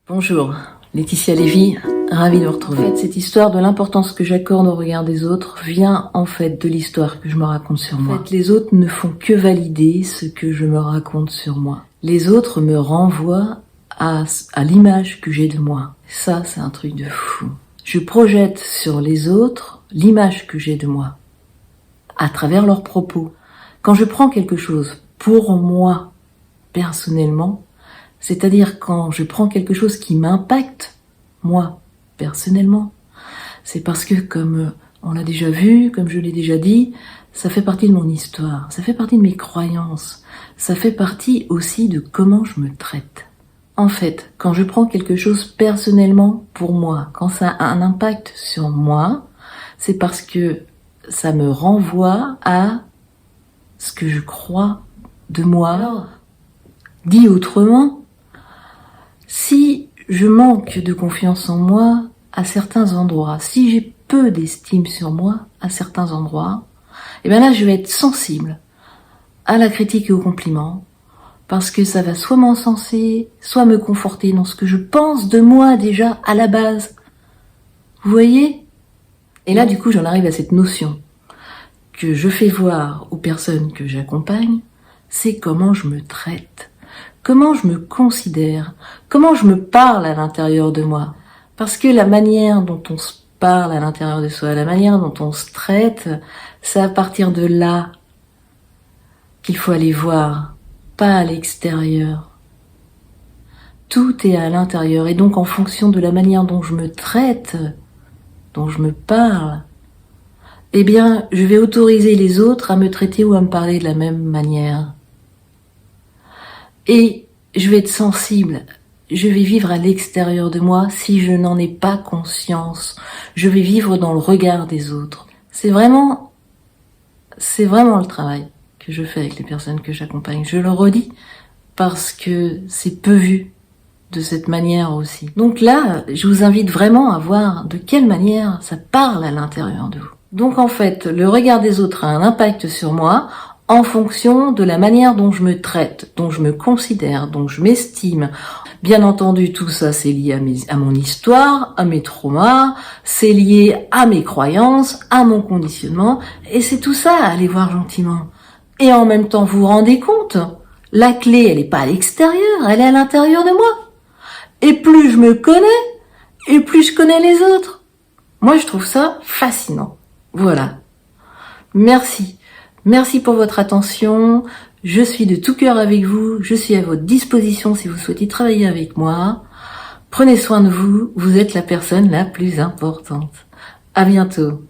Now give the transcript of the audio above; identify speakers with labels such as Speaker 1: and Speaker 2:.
Speaker 1: Bonjour, Laetitia Lévy, ravie de vous retrouver. En fait, cette histoire de l'importance que j'accorde au regard des autres vient en fait de l'histoire que je me raconte sur moi. En fait, les autres ne font que valider ce que je me raconte sur moi. Les autres me renvoient à l'image que j'ai de moi. Ça, c'est un truc de fou. Je projette sur les autres l'image que j'ai de moi, à travers leurs propos. Quand je prends quelque chose pour moi, personnellement, c'est-à-dire quand je prends quelque chose qui m'impacte, moi, personnellement, c'est parce que, comme on l'a déjà vu, comme je l'ai déjà dit, ça fait partie de mon histoire, ça fait partie de mes croyances, ça fait partie aussi de comment je me traite. En fait, quand je prends quelque chose personnellement pour moi, quand ça a un impact sur moi, c'est parce que ça me renvoie à ce que je crois de moi. Alors, dit autrement, si je manque de confiance en moi à certains endroits, si j'ai peu d'estime sur moi à certains endroits, et bien là je vais être sensible à la critique et au compliment, parce que ça va soit m'encenser, soit me conforter dans ce que je pense de moi déjà à la base. Vous voyez ? Et là du coup j'en arrive à cette notion que je fais voir aux personnes que j'accompagne, c'est comment je me traite. Comment je me considère, comment je me parle à l'intérieur de moi. Parce que la manière dont on se parle à l'intérieur de soi, la manière dont on se traite, c'est à partir de là qu'il faut aller voir, pas à l'extérieur. Tout est à l'intérieur, et donc en fonction de la manière dont je me traite, dont je me parle, eh bien, je vais autoriser les autres à me traiter ou à me parler de la même manière. Et je vais être sensible, je vais vivre à l'extérieur de moi si je n'en ai pas conscience. Je vais vivre dans le regard des autres. C'est vraiment le travail que je fais avec les personnes que j'accompagne. Je le redis parce que c'est peu vu de cette manière aussi. Donc là, je vous invite vraiment à voir de quelle manière ça parle à l'intérieur de vous. Donc en fait, le regard des autres a un impact sur moi en fonction de la manière dont je me traite, dont je me considère, dont je m'estime. Bien entendu, tout ça, c'est lié à mon histoire, à mes traumas, c'est lié à mes croyances, à mon conditionnement, et c'est tout ça à aller voir gentiment. Et en même temps, vous vous rendez compte, la clé, elle n'est pas à l'extérieur, elle est à l'intérieur de moi. Et plus je me connais, et plus je connais les autres. Moi, je trouve ça fascinant. Voilà. Merci. Merci pour votre attention. Je suis de tout cœur avec vous. Je suis à votre disposition si vous souhaitez travailler avec moi. Prenez soin de vous. Vous êtes la personne la plus importante. À bientôt.